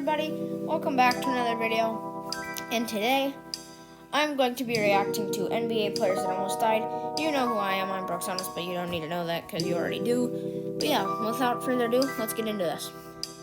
everybody? Welcome back to another video. And today, I'm going to be reacting to NBA players that almost died. You know who I am, I'm Brooks Honest, but you don't need to know that because you already do. But yeah, without further ado, let's get into this.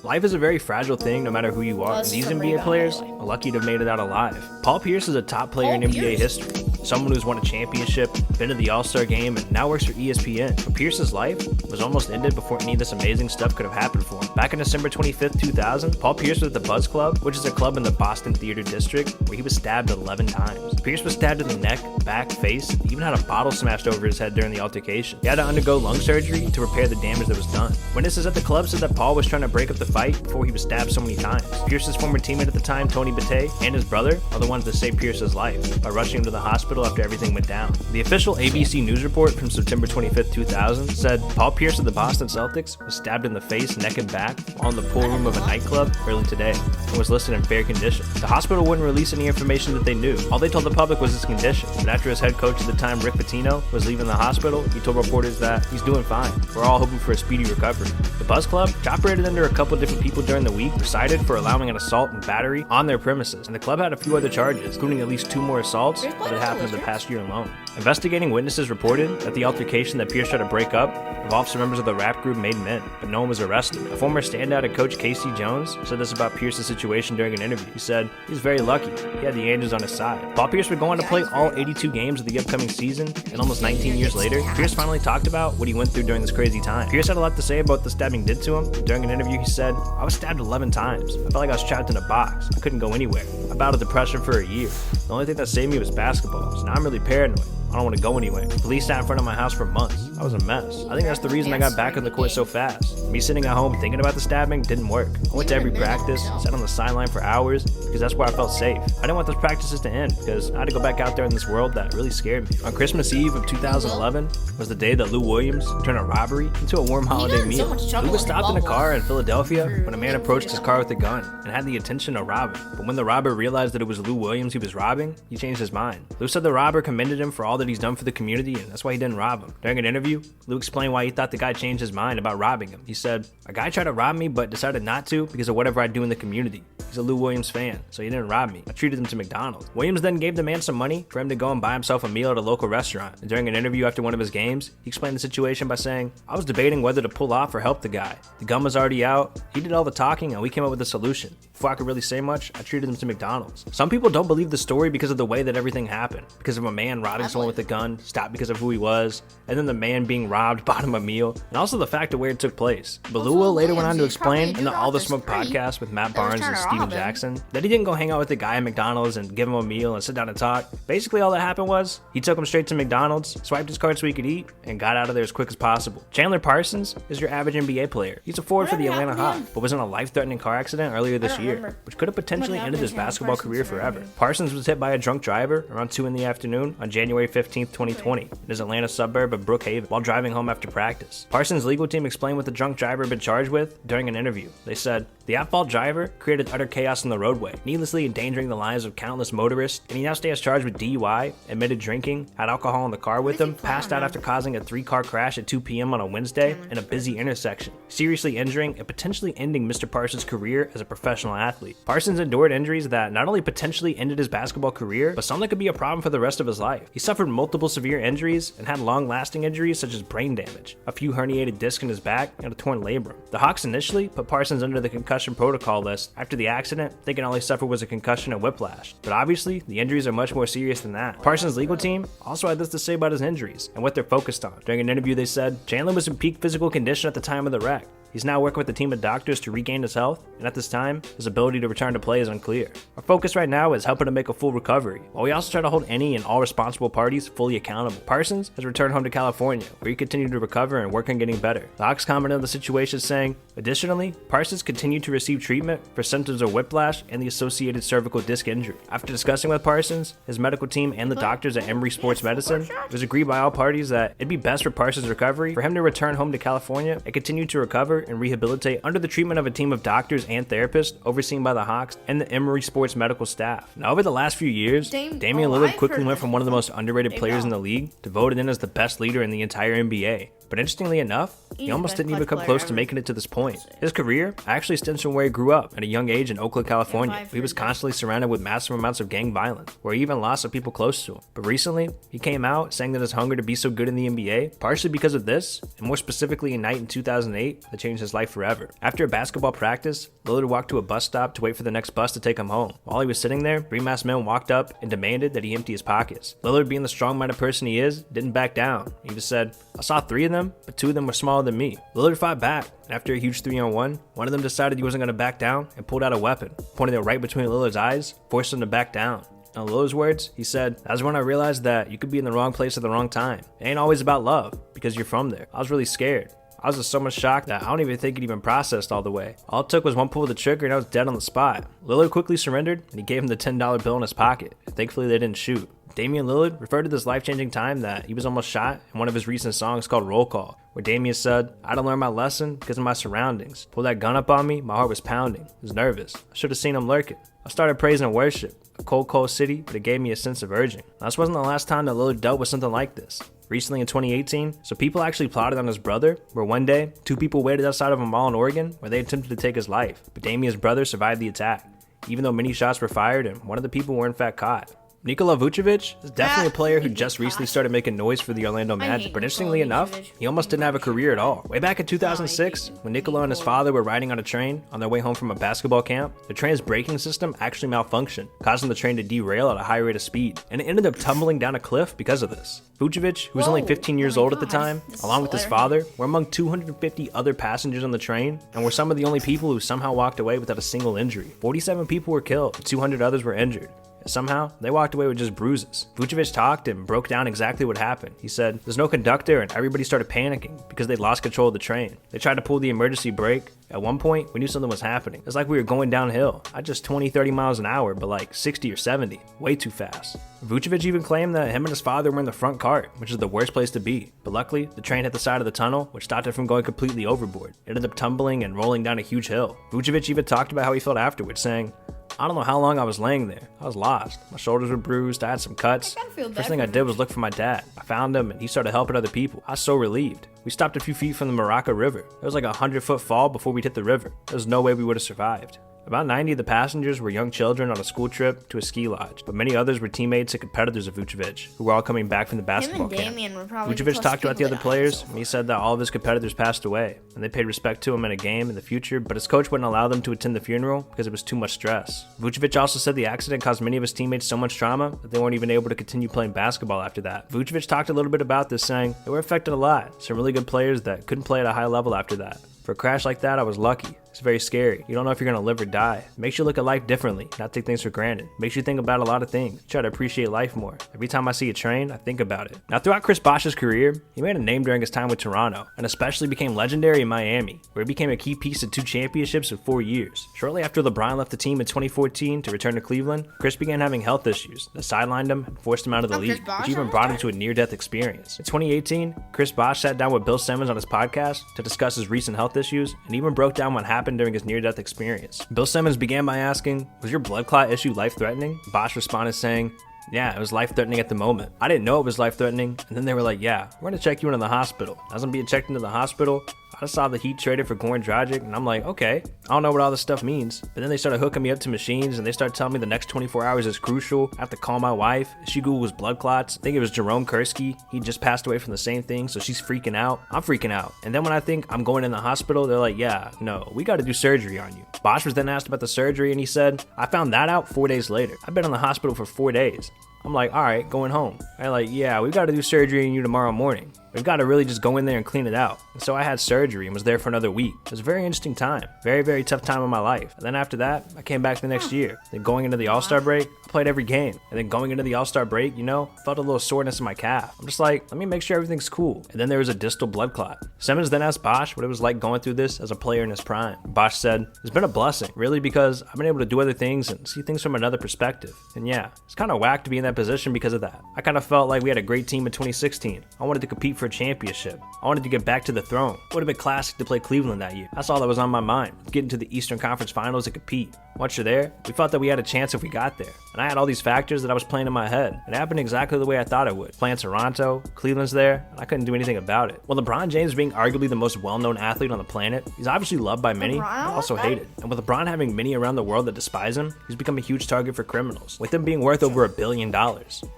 Life is a very fragile thing no matter who you are, and these NBA players are lucky to have made it out alive. Paul Pierce is a top player in NBA history, someone who's won a championship, been to the All-Star game, and now works for ESPN. But Pierce's life was almost ended before any of this amazing stuff could have happened for him. Back on December 25th, 2000, Paul Pierce was at the Buzz Club, which is a club in the Boston Theater District, where he was stabbed 11 times. Pierce was stabbed in the neck, back, face, and even had a bottle smashed over his head during the altercation. He had to undergo lung surgery to repair the damage that was done. Witnesses at the club said that Paul was trying to break up the fight before he was stabbed so many times. Pierce's former teammate at the time, Tony Batey, and his brother are the ones that saved Pierce's life by rushing him to the hospital after everything went down. The official ABC News report from September 25th, 2000 said Paul Pierce of the Boston Celtics was stabbed in the face, neck, and back while in the pool room of a nightclub early today and was listed in fair condition. The hospital wouldn't release any information that they knew. All they told the public was his condition. But after his head coach at the time, Rick Pitino, was leaving the hospital, he told reporters that he's doing fine. We're all hoping for a speedy recovery. The Buzz Club, operated under a couple different people during the week, were cited for allowing an assault and battery on their premises, and the club had a few other charges, including at least 2 more assaults that had happened in the past year alone. Investigating witnesses reported that the altercation that Pierce tried to break up involved some members of the rap group Made Men, but no one was arrested. A former standout at Coach Casey Jones said this about Pierce's situation during an interview. He said, "He's very lucky. He had the Angels on his side." Paul Pierce would go on to play all 82 games of the upcoming season, and almost 19 years later, Pierce finally talked about what he went through during this crazy time. Pierce had a lot to say about what the stabbing did to him. During an interview, he said, "I was stabbed 11 times. I felt like I was trapped in a box. I couldn't go anywhere. I battled depression for a year. The only thing that saved me was basketball, so now I'm really paranoid. I don't want to go anywhere. Police sat in front of my house for months. I was a mess. I think that's the reason I got back on the court so fast. Me sitting at home thinking about the stabbing didn't work. I went to every practice, sat on the sideline for hours, because that's where I felt safe. I didn't want those practices to end, because I had to go back out there in this world that really scared me." On Christmas Eve of 2011 was the day that Lou Williams turned a robbery into a warm holiday meal. Lou was stopped in a car in Philadelphia when a man approached his car with a gun and had the intention of robbing. But when the robber realized that it was Lou Williams he was robbing, he changed his mind. Lou said the robber commended him for all that he's done for the community, and that's why he didn't rob him. During an interview, Lou explained why he thought the guy changed his mind about robbing him. He said, "A guy tried to rob me but decided not to because of whatever I do in the community. He's a Lou Williams fan, so he didn't rob me. I treated him to McDonald's." Williams then gave the man some money for him to go and buy himself a meal at a local restaurant. And during an interview after one of his games, he explained the situation by saying, "I was debating whether to pull off or help the guy. The gun was already out. He did all the talking and we came up with a solution. Before I could really say much, I treated him to McDonald's." Some people don't believe the story because of the way that everything happened. Because of a man robbing someone with a gun, stopped because of who he was, and then the man being robbed bought him a meal, and also the fact of where it took place. But Lou Will later went on to explain in the All the Smoke podcast with Matt Barnes and Steven Jackson that he didn't go hang out with the guy at McDonald's and give him a meal and sit down and talk. Basically all that happened was he took him straight to McDonald's, swiped his card so he could eat, and got out of there as quick as possible. Chandler Parsons is your average NBA player. He's a forward for the Atlanta Hawks, but was in a life-threatening car accident earlier this year, which could have potentially ended his basketball career forever. Parsons was hit by a drunk driver around 2 in the afternoon on January 15th, 2020, in his Atlanta suburb of Brookhaven while driving home after practice. Parsons' legal team explained what the drunk driver had been charged with during an interview. They said, "The at-fault driver created utter chaos on the roadway, needlessly endangering the lives of countless motorists, and he now stands charged with DUI, admitted drinking, had alcohol in the car with him, passed out after causing a 3-car crash at 2 p.m. on a Wednesday in a busy intersection, seriously injuring and potentially ending Mr. Parsons' career as a professional athlete." Parsons endured injuries that not only potentially ended his basketball career, but some that could be a problem for the rest of his life. He suffered multiple severe injuries and had long-lasting injuries such as brain damage, a few herniated discs in his back, and a torn labrum. The Hawks initially put Parsons under the concussion protocol list after the accident, thinking all he suffered was a concussion and whiplash. But obviously, the injuries are much more serious than that. Parsons' legal team also had this to say about his injuries and what they're focused on. During an interview, they said, "Chandler was in peak physical condition at the time of the wreck. He's now working with a team of doctors to regain his health, and at this time, his ability to return to play is unclear. Our focus right now is helping to make a full recovery, while we also try to hold any and all responsible parties fully accountable." Parsons has returned home to California, where he continued to recover and work on getting better. The Hawks commented on the situation saying, "Additionally, Parsons continued to receive treatment for symptoms of whiplash and the associated cervical disc injury." After discussing with Parsons, his medical team, and the doctors at Emory Sports Medicine, it was agreed by all parties that it'd be best for Parsons' recovery for him to return home to California and continue to recover and rehabilitate under the treatment of a team of doctors and therapists overseen by the Hawks and the Emory Sports medical staff. Now, over the last few years, Damian Lillard quickly went from one of the most underrated players in the league to voted in as the best leader in the entire NBA. But interestingly enough, he almost didn't even come close to making it to this point. His career actually stems from where he grew up at a young age in Oakland, California, where he was constantly surrounded with massive amounts of gang violence, where he even lost some people close to him. But recently, he came out saying that his hunger to be so good in the NBA, partially because of this, and more specifically a night in 2008 that changed his life forever. After a basketball practice, Lillard walked to a bus stop to wait for the next bus to take him home. While he was sitting there, three masked men walked up and demanded that he empty his pockets. Lillard, being the strong-minded person he is, didn't back down. He just said, "I saw 3 of them, but 2 of them were smaller than me." Lillard fought back. After a huge 3-on-1, one of them decided he wasn't going to back down and pulled out a weapon, pointing it right between Lillard's eyes, forced him to back down. In Lillard's words, he said, "That's when I realized that you could be in the wrong place at the wrong time. It ain't always about love, because you're from there. I was really scared. I was just so much shocked that I don't even think it even processed all the way. All it took was one pull of the trigger and I was dead on the spot." Lillard quickly surrendered and he gave him the $10 bill in his pocket. Thankfully, they didn't shoot. Damian Lillard referred to this life-changing time that he was almost shot in one of his recent songs called Roll Call, where Damian said, "I didn't learn my lesson because of my surroundings. Pulled that gun up on me, my heart was pounding. I was nervous. I should have seen him lurking. I started praising and worship. A cold city, but it gave me a sense of urging." Now, this wasn't the last time that Lillard dealt with something like this. Recently in 2018, so people actually plotted on his brother, where one day, 2 people waited outside of a mall in Oregon where they attempted to take his life, but Damian's brother survived the attack, even though many shots were fired and one of the people were in fact caught. Nikola Vucevic is definitely a player who just recently started making noise for the Orlando Magic, but interestingly enough, he almost didn't have a career at all. Way back in 2006, when Nikola and his father were riding on a train on their way home from a basketball camp, the train's braking system actually malfunctioned, causing the train to derail at a high rate of speed, and it ended up tumbling down a cliff because of this. Vucevic, who was only 15 years old at the time, along with his father, were among 250 other passengers on the train, and were some of the only people who somehow walked away without a single injury. 47 people were killed, and 200 others were injured. Somehow, they walked away with just bruises. Vucevic talked and broke down exactly what happened. He said, "There's no conductor and everybody started panicking because they lost control of the train. They tried to pull the emergency brake. At one point, we knew something was happening. It's like we were going downhill. Not just 20-30 miles an hour, but like 60 or 70. Way too fast." Vucevic even claimed that him and his father were in the front cart, which is the worst place to be. But luckily, the train hit the side of the tunnel, which stopped it from going completely overboard. It ended up tumbling and rolling down a huge hill. Vucevic even talked about how he felt afterwards, saying, "I don't know how long I was laying there. I was lost. My shoulders were bruised. I had some cuts. First thing I did was look for my dad. I found him and he started helping other people. I was so relieved. We stopped a few feet from the Maraca River. There was like a 100-foot fall before we'd hit the river. There was no way we would have survived." About 90 of the passengers were young children on a school trip to a ski lodge, but many others were teammates and competitors of Vucevic, who were all coming back from the basketball camp. Vucevic talked about the other players, and he said that all of his competitors passed away, and they paid respect to him in a game in the future, but his coach wouldn't allow them to attend the funeral because it was too much stress. Vucevic also said the accident caused many of his teammates so much trauma that they weren't even able to continue playing basketball after that. Vucevic talked a little bit about this, saying, "They were affected a lot. Some really good players that couldn't play at a high level after that. For a crash like that, I was lucky. It's very scary. You don't know if you're going to live or die. It makes you look at life differently, not take things for granted. It makes you think about a lot of things. Try to appreciate life more. Every time I see a train, I think about it." Now, throughout Chris Bosh's career, he made a name during his time with Toronto, and especially became legendary in Miami, where he became a key piece of 2 championships in 4 years. Shortly after LeBron left the team in 2014 to return to Cleveland, Chris began having health issues that sidelined him and forced him out of the league, which even brought him to a near-death experience. In 2018, Chris Bosh sat down with Bill Simmons on his podcast to discuss his recent health issues, and even broke down what happened during his near-death experience. Bill Simmons began by asking, "Was your blood clot issue life-threatening?" Bosh responded saying, "Yeah, it was life-threatening at the moment. I didn't know it was life-threatening, and then they were like, yeah, we're gonna check you into the hospital." As I'm being checked into the hospital, I saw the Heat traded for Goran Dragic, and I'm like, okay, I don't know what all this stuff means. But then they started hooking me up to machines, and they started telling me the next 24 hours is crucial. I have to call my wife. She Googles blood clots. I think it was Jerome Kursky. He just passed away from the same thing, so she's freaking out. I'm freaking out. And then when I think I'm going in the hospital, they're like, yeah, no, we got to do surgery on you. Bosh was then asked about the surgery, and he said, "I found that out 4 days later. I've been in the hospital for 4 days." I'm like, all right, going home. They're like, yeah, we've got to do surgery on you tomorrow morning. We've got to really just go in there and clean it out. And so I had surgery and was there for another week. It was a very interesting time. Very, very tough time in my life. And then after that, I came back the next year. Then going into the All-Star break, I played every game. And then going into the All-Star break, felt a little soreness in my calf. I'm just like, let me make sure everything's cool. And then there was a distal blood clot. Simmons then asked Bosh what it was like going through this as a player in his prime. Bosh said, "It's been a blessing, really, because I've been able to do other things and see things from another perspective. And yeah, it's kind of whack to be in that that position because of that. I kind of felt like we had a great team in 2016. I wanted to compete for a championship. I wanted to get back to the throne. It would have been classic to play Cleveland that year. That's all that was on my mind. Get into the Eastern Conference Finals and compete. Once you're there, we felt that we had a chance if we got there. And I had all these factors that I was playing in my head. It happened exactly the way I thought it would. Playing Toronto, Cleveland's there, and I couldn't do anything about it. Well, LeBron James being arguably the most well-known athlete on the planet, he's obviously loved by many, but also hated. And with LeBron having many around the world that despise him, he's become a huge target for criminals, with him being worth over $1 billion.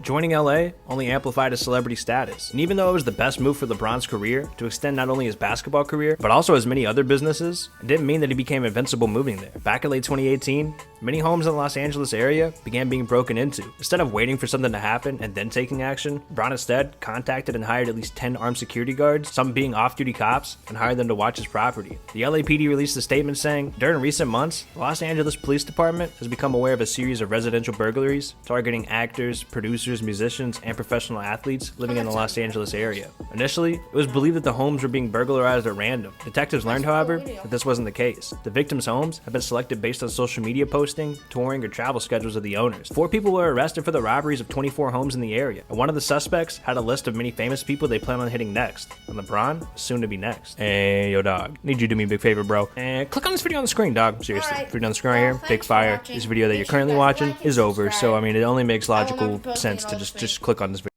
Joining LA only amplified his celebrity status. And even though it was the best move for LeBron's career to extend not only his basketball career, but also his many other businesses, it didn't mean that he became invincible moving there. Back in late 2018, many homes in the Los Angeles area began being broken into. Instead of waiting for something to happen and then taking action, LeBron instead contacted and hired at least 10 armed security guards, some being off-duty cops, and hired them to watch his property. The LAPD released a statement saying, during recent months, the Los Angeles Police Department has become aware of a series of residential burglaries targeting actors, producers, musicians, and professional athletes living in the Los Angeles area. Initially, it was believed that the homes were being burglarized at random. Detectives learned, however, that this wasn't the case. The victims' homes have been selected based on social media posting, touring, or travel schedules of the owners. 4 people were arrested for the robberies of 24 homes in the area, and one of the suspects had a list of many famous people they plan on hitting next, and LeBron was soon to be next. Hey, yo, dog, need you to do me a big favor, bro, and click on this video on the screen, dog. Seriously, video on the screen right here, big fire. This video that you're currently watching is over, so I mean, it only makes logical sense to just click on this video.